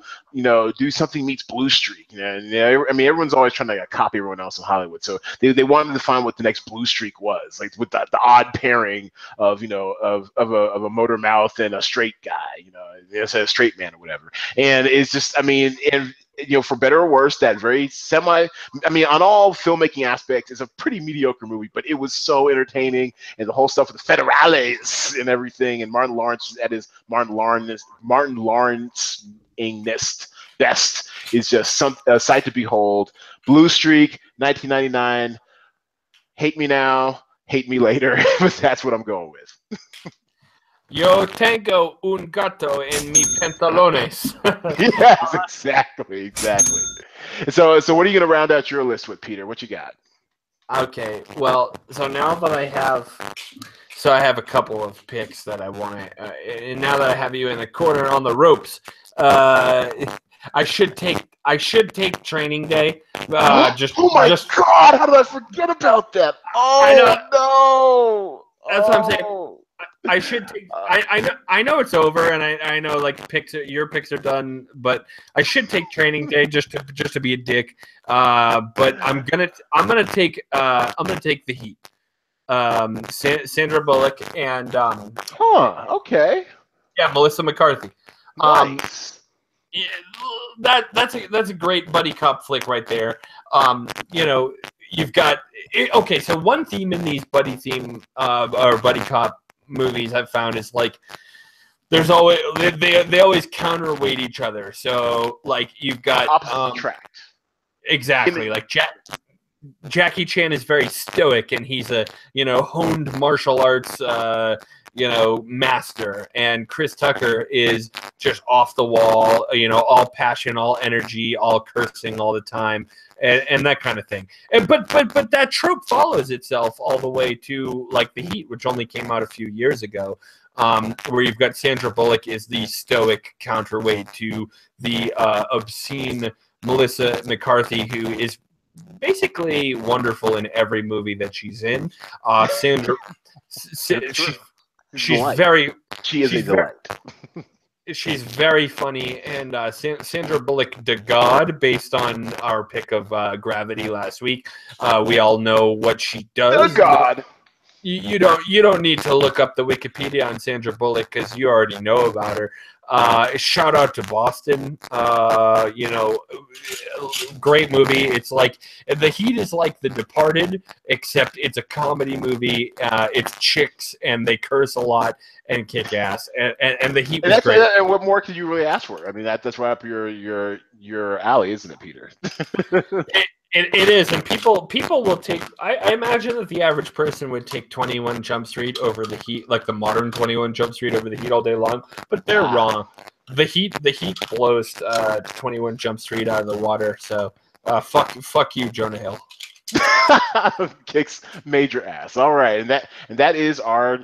something meets Blue Streak. And I mean, everyone's always trying to copy everyone else in Hollywood, so they wanted to find what the next Blue Streak was, like with the odd pairing of a motor mouth and a straight guy, instead of straight man or whatever. And it's just, I mean, and for better or worse, that very on all filmmaking aspects, it's a pretty mediocre movie, but it was so entertaining, and the whole stuff with the federales and everything, and Martin Lawrence at his Martin Lawrence-ingness best is just a sight to behold. Blue Streak, 1999. Hate me now, hate me later, but that's what I'm going with.
Yo tengo un gato en mi pantalones.
Yes, exactly. So what are you going to round out your list with, Peter? What you got?
Okay, well, so now that I have a couple of picks that I want to, and now that I have you in the corner on the ropes, I should take Training Day.
Oh my God! How did I forget about that? Oh,
I know.
No!
That's what I'm saying. I should take. I know it's over, and I know like your picks are done, but I should take Training Day just to be a dick. But I'm gonna take The Heat. Sandra Bullock and
okay.
Yeah, Melissa McCarthy.
Nice.
Yeah, that's a great buddy cop flick right there. You've got so one theme in these buddy cop movies I've found is like there's always they always counterweight each other. So like you've got
opposite track.
Exactly. Like Jackie Chan is very stoic, and he's a honed martial arts master, and Chris Tucker is just off the wall, all passion, all energy, all cursing all the time, and that kind of thing. But that trope follows itself all the way to like The Heat, which only came out a few years ago, where you've got Sandra Bullock is the stoic counterweight to the obscene Melissa McCarthy, who is basically wonderful in every movie that she's in. Sandra, she's very.
She is a delight.
She's very funny, and Sandra Bullock, the God, based on our pick of Gravity last week. We all know what she does.
The God.
You don't need to look up the Wikipedia on Sandra Bullock because you already know about her. Shout out to Boston. Great movie. It's like The Heat is like The Departed, except it's a comedy movie. It's chicks and they curse a lot and kick ass. And The Heat was great.
And what more could you really ask for? I mean, that's right up your alley, isn't it, Peter?
It is, and people will take. I imagine that the average person would take 21 Jump Street over The Heat, like the modern 21 Jump Street over The Heat all day long. But they're wrong. The Heat blows 21 Jump Street out of the water. So fuck you, Jonah Hill.
Kicks major ass. All right, and that is our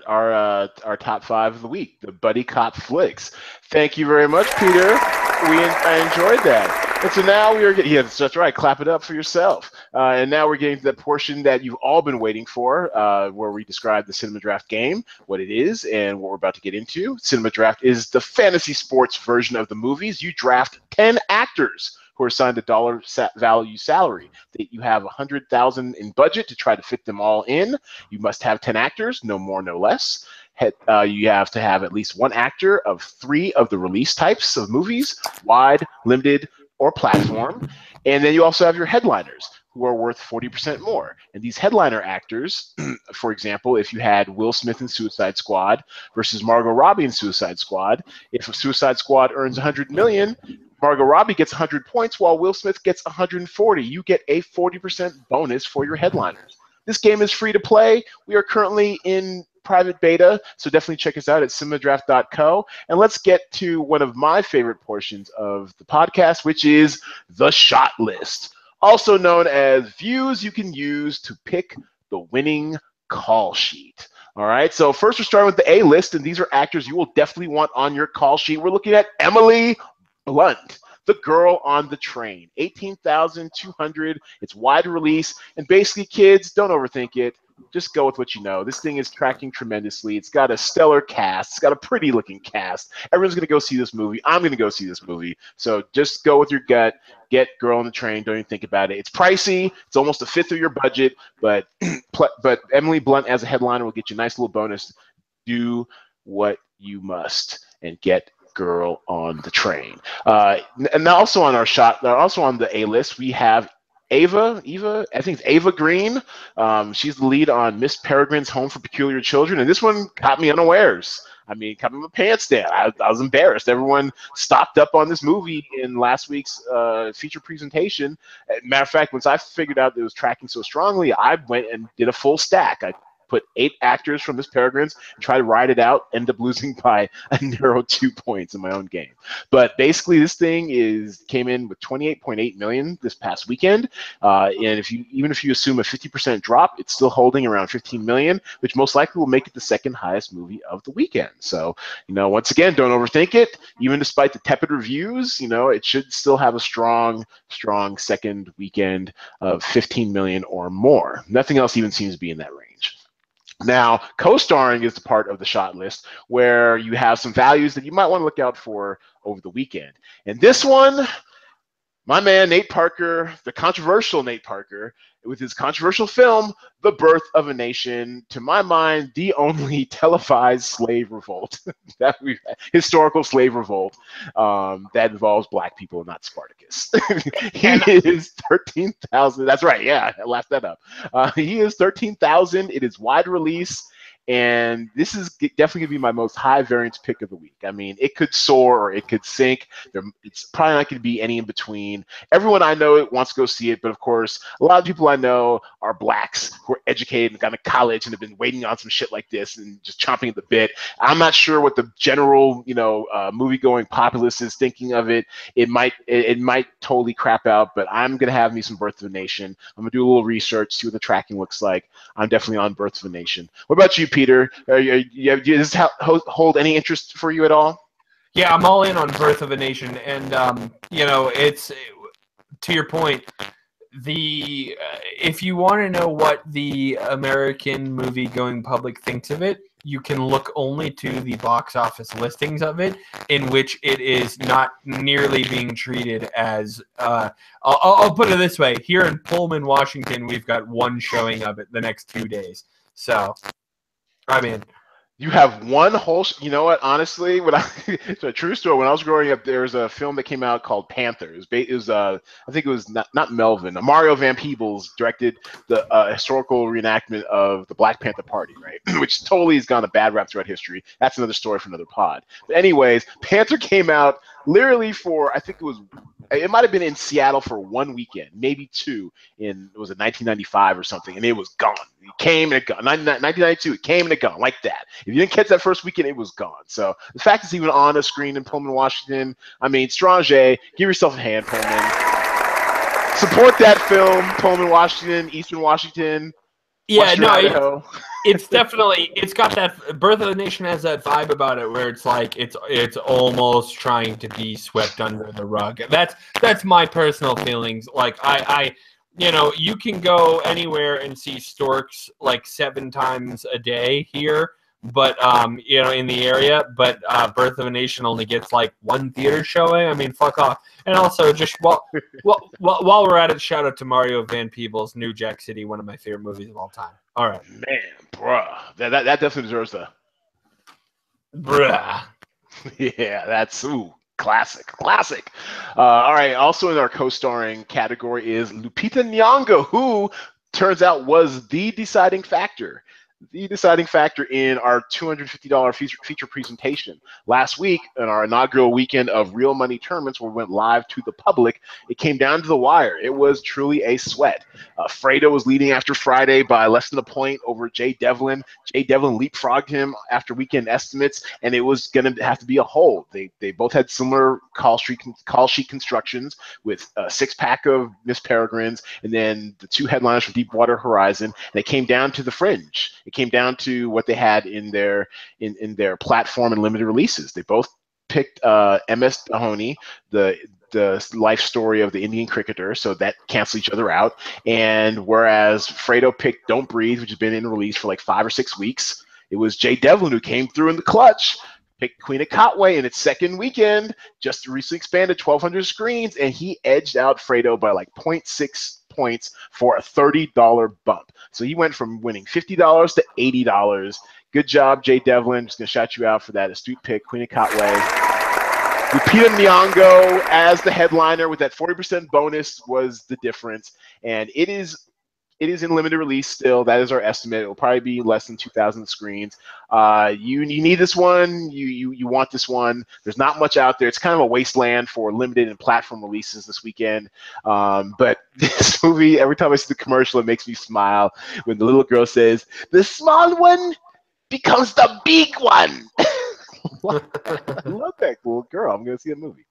top 5 of the week, the buddy cop flicks. Thank you very much, Peter. I enjoyed that. And so now we are getting, that's right, clap it up for yourself. And now we're getting to the portion that you've all been waiting for, where we describe the Cinema Draft game, what it is, and what we're about to get into. Cinema Draft is the fantasy sports version of the movies. You draft 10 actors who are assigned a dollar value salary. You have $100,000 in budget to try to fit them all in. You must have 10 actors, no more, no less. You have to have at least one actor of 3 of the release types of movies, wide, limited, or platform. And then you also have your headliners, who are worth 40% more. And these headliner actors, for example, if you had Will Smith in Suicide Squad versus Margot Robbie in Suicide Squad, if a Suicide Squad earns $100 million, Margot Robbie gets 100 points while Will Smith gets 140. You get a 40% bonus for your headliners. This game is free to play. We are currently in private beta, so definitely check us out at cinemadraft.co. And let's get to one of my favorite portions of the podcast, which is the shot list. also known as views you can use to pick the winning call sheet. All right, so first we're starting with the A list, and these are actors you will definitely want on your call sheet. We're looking at Emily Blunt, the girl on the train. 18,200. It's wide release, and basically, kids, don't overthink it. Just go with what you know. This thing is tracking tremendously. It's got a stellar cast. It's got a pretty looking cast. Everyone's going to go see this movie. I'm going to go see this movie. So just go with your gut. Get Girl on the Train. Don't even think about it. It's pricey. It's almost a fifth of your budget, but Emily Blunt as a headliner will get you a nice little bonus. Do what you must and get Girl on the Train. And also on our shot, also on the A list, we have Eva, I think it's Ava Green. She's the lead on Miss Peregrine's Home for Peculiar Children, and this one caught me unawares. I mean, caught me my pants down. I was embarrassed. Everyone stocked up on this movie in last week's feature presentation. Matter of fact, once I figured out that it was tracking so strongly, I went and did a full stack. I put 8 actors from Miss Peregrine's and try to ride it out, end up losing by a narrow 2 points in my own game. But basically, this thing came in with 28.8 million this past weekend. And even if you assume a 50% drop, it's still holding around 15 million, which most likely will make it the second highest movie of the weekend. So, once again, don't overthink it. Even despite the tepid reviews, it should still have a strong second weekend of 15 million or more. Nothing else even seems to be in that range. Now, co-starring is the part of the shot list where you have some values that you might want to look out for over the weekend. And this one, my man Nate Parker, the controversial Nate Parker, with his controversial film, The Birth of a Nation, to my mind, the only televised slave revolt, historical slave revolt that involves black people and not Spartacus. He is 13,000. That's right. Yeah, I laughed that up. He is 13,000. It is wide release. And this is definitely going to be my most high variance pick of the week. I mean, it could soar or it could sink. It's probably not going to be any in between. Everyone I know wants to go see it, but of course, a lot of people I know are blacks who are educated and gone to college and have been waiting on some shit like this and just chomping at the bit. I'm not sure what the general, movie-going populace is thinking of it. It might totally crap out, but I'm going to have me some Birth of a Nation. I'm going to do a little research, see what the tracking looks like. I'm definitely on Birth of a Nation. What about you, Peter? Does this hold any interest for you at all?
Yeah, I'm all in on Birth of a Nation, and it's to your point. If you want to know what the American movie-going public thinks of it, you can look only to the box office listings of it, in which it is not nearly being treated as. I'll put it this way: here in Pullman, Washington, we've got one showing of it the next 2 days. So. I mean,
you have one whole. You know what? Honestly, it's a true story. When I was growing up, there was a film that came out called Panther. It was I think it was not Melvin. Mario Van Peebles directed the historical reenactment of the Black Panther Party, right? Which totally has gone a bad rap throughout history. That's another story for another pod. But anyways, Panther came out literally for, I think it might have been in Seattle for 1 weekend, maybe 2, was it 1995 or something, and it was gone. It came and it gone. 1992, it came and it gone, like that. If you didn't catch that first weekend, it was gone. So the fact it's even on a screen in Pullman, Washington, I mean, Strange, give yourself a hand, Pullman. Support that film, Pullman, Washington, Eastern Washington.
Yeah, no, it's definitely, it's got that, Birth of the Nation has that vibe about it where it's like it's almost trying to be swept under the rug. That's my personal feelings. Like I you can go anywhere and see storks like 7 times a day here, but in the area, but Birth of a Nation only gets like 1 theater showing. I mean, fuck off. And also, just while we're at it, shout out to Mario Van Peebles' New Jack City, one of my favorite movies of all time. All right,
man, bruh, that definitely deserves the
bruh.
Yeah, that's classic. All right, also in our co-starring category is Lupita Nyong'o, who turns out was the deciding factor. the deciding factor in our $250 feature presentation. Last week, in our inaugural weekend of real money tournaments where we went live to the public, it came down to the wire. It was truly a sweat. Fredo was leading after Friday by less than a point over Jay Devlin. Jay Devlin leapfrogged him after weekend estimates, and it was going to have to be a hold. They both had similar call sheet constructions with a six-pack of Miss Peregrines and then the two headliners for Deepwater Horizon. And it came down to the fringe. It came down to what they had in their platform and limited releases. They both picked MS Mahoney, the life story of the Indian cricketer, so that cancels each other out. And whereas Fredo picked Don't Breathe, which has been in release for like 5 or 6 weeks, it was Jay Devlin who came through in the clutch, picked Queen of Kotway in its second weekend, just recently expanded 1,200 screens, and he edged out Fredo by like 0.6 points for a $30 bump. So he went from winning $50 to $80. Good job, Jay Devlin. Just going to shout you out for that astute pick, Queen of Kotway. Lupita Nyong'o as the headliner with that 40% bonus was the difference, and it is in limited release still. That is our estimate. It will probably be less than 2,000 screens. You need this one. You want this one. There's not much out there. It's kind of a wasteland for limited and platform releases this weekend. But this movie, every time I see the commercial, it makes me smile when the little girl says, "The small one becomes the big one." I love that little girl. I'm going to see a movie.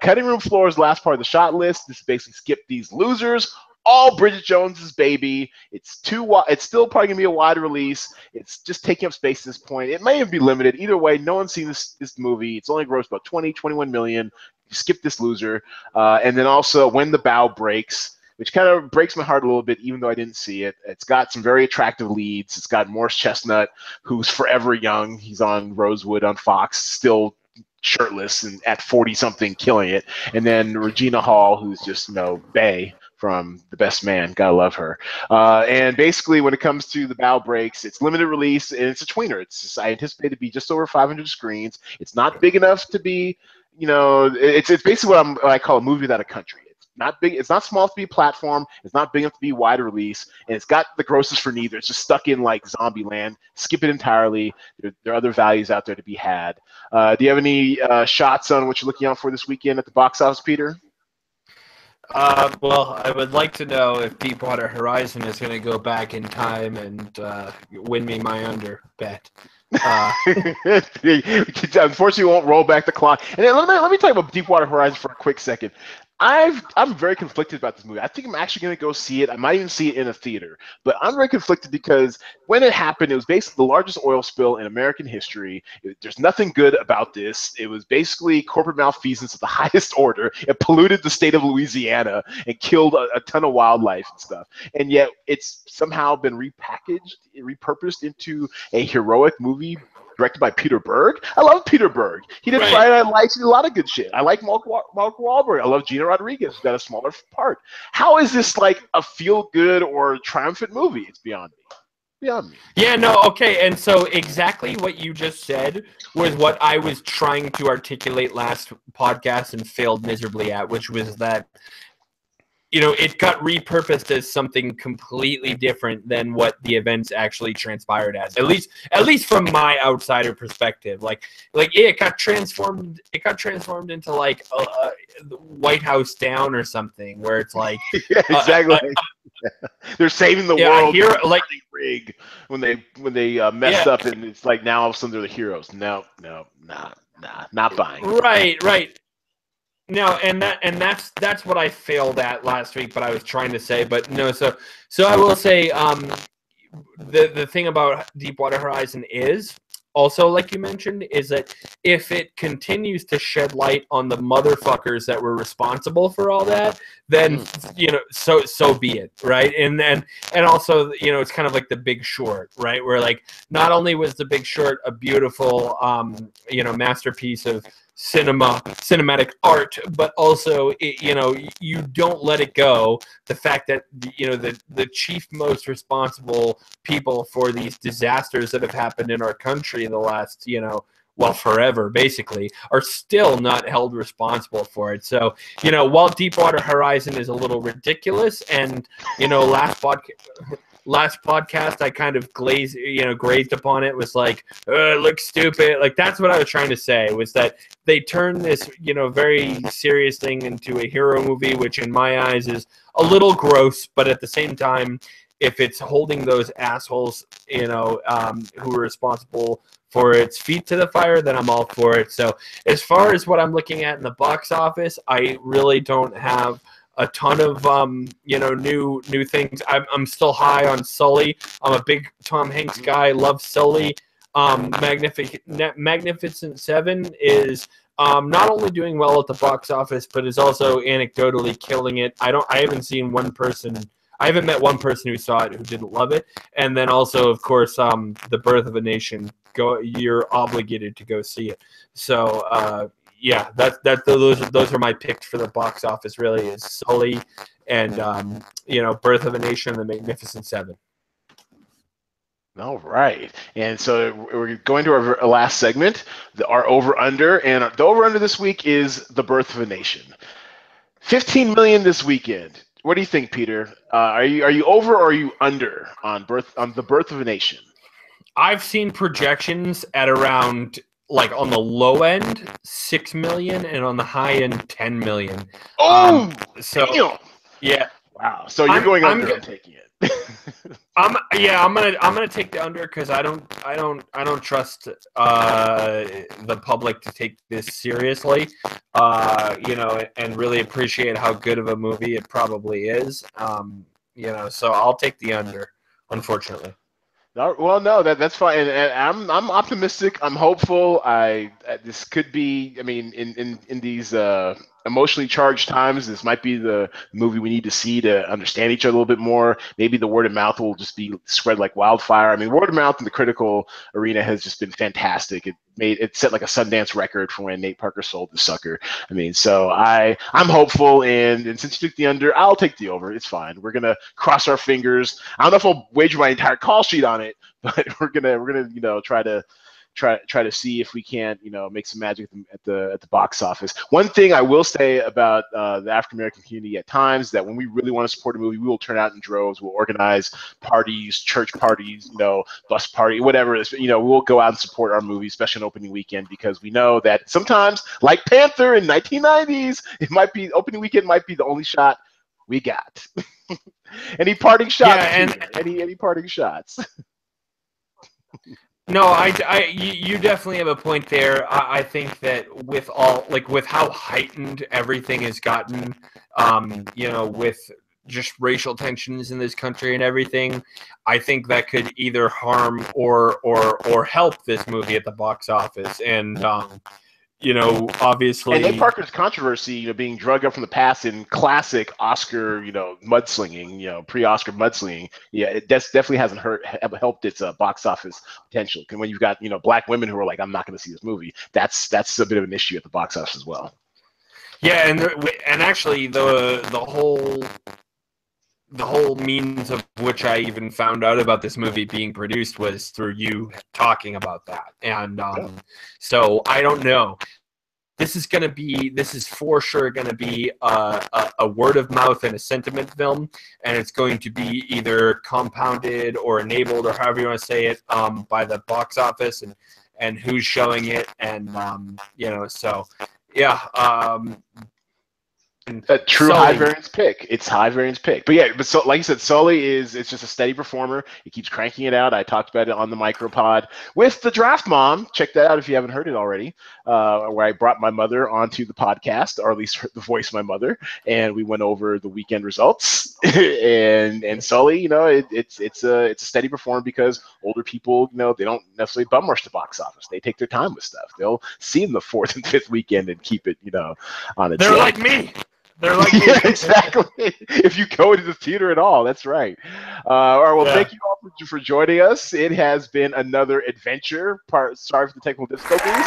Cutting Room Floor's last part of the shot list. This basically skip these losers. All Bridget Jones's baby. It's still probably gonna be a wide release. It's just taking up space at this point. It may even be limited. Either way, no one's seen this movie. It's only grossed about 21 million. You skip this loser. And then also When the Bow Breaks, which kind of breaks my heart a little bit, even though I didn't see it. It's got some very attractive leads. It's got Morris Chestnut, who's forever young. He's on Rosewood on Fox, still shirtless and at 40-something killing it. And then Regina Hall, who's just, bae from The Best Man. Gotta love her. And basically, when it comes to The Bow Breaks, it's limited release, and it's a tweener. I anticipate it to be just over 500 screens. It's not big enough to be, it's basically what I call a movie without a country. It's not big. It's not small enough to be a platform. It's not big enough to be wide release, and it's got the grosses for neither. It's just stuck in like zombie land. Skip it entirely. There are other values out there to be had. Do you have any shots on what you're looking out for this weekend at the box office, Peter?
Well, I would like to know if Deepwater Horizon is going to go back in time and win me my under bet.
Unfortunately, we won't roll back the clock. And then let me talk about Deepwater Horizon for a quick second. I'm very conflicted about this movie. I think I'm actually going to go see it. I might even see it in a theater. But I'm very conflicted because when it happened, it was basically the largest oil spill in American history. There's nothing good about this. It was basically corporate malfeasance of the highest order. It polluted the state of Louisiana and killed a ton of wildlife and stuff. And yet it's somehow been repurposed into a heroic movie directed by Peter Berg. I love Peter Berg. He did Friday Night Lights. He did a lot of good shit. I like Mark Wahlberg. I love Gina Rodriguez, who's got a smaller part. How is this like a feel-good or triumphant movie? It's beyond me. Beyond me.
Yeah, no, okay. And so exactly what you just said was what I was trying to articulate last podcast and failed miserably at, which was that it got repurposed as something completely different than what the events actually transpired as. At least from my outsider perspective, like it got transformed. It got transformed into like the White House Down or something, where it's like
yeah, exactly. They're saving the world.
Here, like
rig when they messed up, and it's like now all of a sudden they're the heroes. No, not buying.
Right. No, and that's what I failed at last week, but I was trying to say, but no. So I will say, the thing about Deepwater Horizon is also, like you mentioned, is that if it continues to shed light on the motherfuckers that were responsible for all that, then so be it, right? And also, it's kind of like The Big Short, right? Where like not only was The Big Short a beautiful masterpiece of cinematic art, but also you don't let it go the fact that the chief most responsible people for these disasters that have happened in our country in the last forever basically are still not held responsible for it. So while Deepwater Horizon is a little ridiculous, and last last podcast I kind of grazed upon it, was like, it looks stupid. Like, that's what I was trying to say, was that they turned this, very serious thing into a hero movie, which in my eyes is a little gross, but at the same time, if it's holding those assholes, who are responsible for its feet to the fire, then I'm all for it. So as far as what I'm looking at in the box office, I really don't have a ton of new things. I'm still high on Sully. I'm a big Tom Hanks guy. Love Sully. Magnificent Seven is not only doing well at the box office, but is also anecdotally killing it. I haven't seen one person. I haven't met one person who saw it who didn't love it. And then also, of course, The Birth of a Nation. You're obligated to go see it. So yeah, those are my picks for the box office. Really, is Sully and Birth of a Nation, and The Magnificent Seven.
All right, and so we're going to our last segment, our over/under, and the over/under this week is The Birth of a Nation. 15 million this weekend. What do you think, Peter? Are you over or are you under on The Birth of a Nation?
I've seen projections at around, like, on the low end 6 million and on the high end 10 million.
Oh,
so
yeah. Wow. So you're going under. I'm taking it.
I'm gonna take the under, because I don't trust the public to take this seriously, and really appreciate how good of a movie it probably is. So I'll take the under, unfortunately.
Well, no, that's fine, and I'm optimistic. I'm hopeful. This could be. I mean, in these emotionally charged times, this might be the movie we need to see to understand each other a little bit more. Maybe the word of mouth will just be spread like wildfire. I mean, word of mouth in the critical arena has just been fantastic. It set like a Sundance record for when Nate Parker sold The Sucker. I mean, so I'm hopeful, and since you took the under, I'll take the over. It's fine. We're gonna cross our fingers. I don't know if I'll wager my entire call sheet on it, but we're gonna try to see if we can't make some magic at the box office. One thing I will say about the African American community at times, that when we really want to support a movie, we will turn out in droves. We'll organize parties, church parties, bus party, whatever it is. We'll go out and support our movie, especially on opening weekend, because we know that sometimes, like Panther in 1990s, opening weekend might be the only shot we got. Any parting shots? Yeah, any parting shots?
No, you definitely have a point there. I think that with how heightened everything has gotten, with just racial tensions in this country and everything, I think that could either harm or help this movie at the box office. And obviously,
and Nate Parker's controversy, being drugged up from the past in classic Oscar, mudslinging, pre-Oscar mudslinging. Yeah, it definitely hasn't helped its box office potential. And when you've got black women who are like, I'm not going to see this movie, that's a bit of an issue at the box office as well.
Yeah, and actually the whole means of which I even found out about this movie being produced was through you talking about that. And so I don't know. This is for sure going to be a word of mouth and a sentiment film, and it's going to be either compounded or enabled, or however you want to say it, by the box office and who's showing it. And, so yeah.
A true Sully. High variance pick. It's high variance pick. But yeah, so like you said, Sully it's just a steady performer. He keeps cranking it out. I talked about it on the micropod with the Draft Mom. Check that out if you haven't heard it already. Where I brought my mother onto the podcast, or at least the voice of my mother, and we went over the weekend results. and Sully, it's a steady performer, because older people, they don't necessarily bum rush the box office. They take their time with stuff. They'll see in the fourth and fifth weekend and keep it, on its.
They're like me. They're like,
yeah, exactly. If you go to the theater at all, that's right. All right. Well, Thank you all for joining us. It has been another adventure. Sorry for the technical difficulties,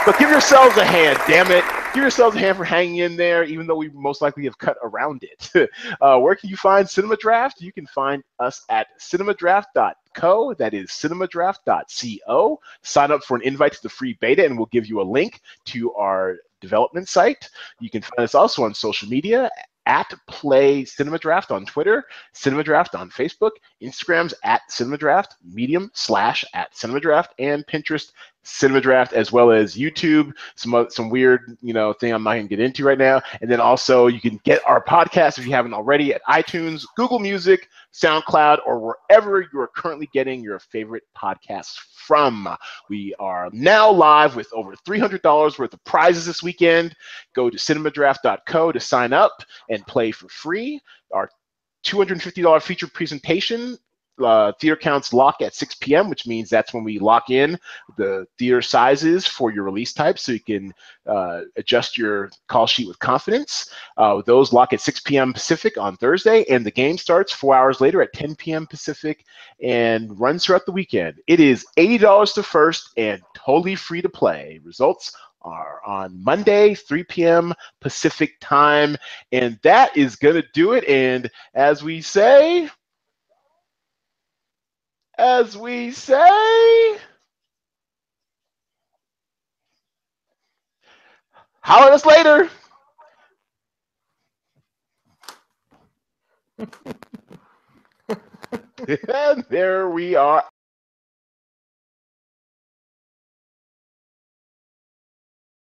but give yourselves a hand. Damn it! Give yourselves a hand for hanging in there, even though we most likely have cut around it. Where can you find Cinema Draft? You can find us at cinemadraft.co. That is cinemadraft.co. Sign up for an invite to the free beta, and we'll give you a link to our development site. You can find us also on social media at Play Cinema Draft on Twitter, Cinema Draft on Facebook, Instagram's at Cinema Draft, Medium / at Cinema Draft, and Pinterest Cinema Draft, as well as YouTube, some weird, thing I'm not going to get into right now. And then also you can get our podcast, if you haven't already, at iTunes, Google Music, SoundCloud, or wherever you are currently getting your favorite podcasts from. We are now live with over $300 worth of prizes this weekend. Go to cinemadraft.co to sign up and play for free. Our $250 feature presentation, theater counts lock at 6 p.m., which means that's when we lock in the theater sizes for your release type, so you can adjust your call sheet with confidence. Those lock at 6 p.m. Pacific on Thursday, and the game starts 4 hours later at 10 p.m. Pacific and runs throughout the weekend. It is $80 to first and totally free to play. Results are on Monday, 3 p.m. Pacific time, and that is going to do it. And as we say, holler at us later. And there we are.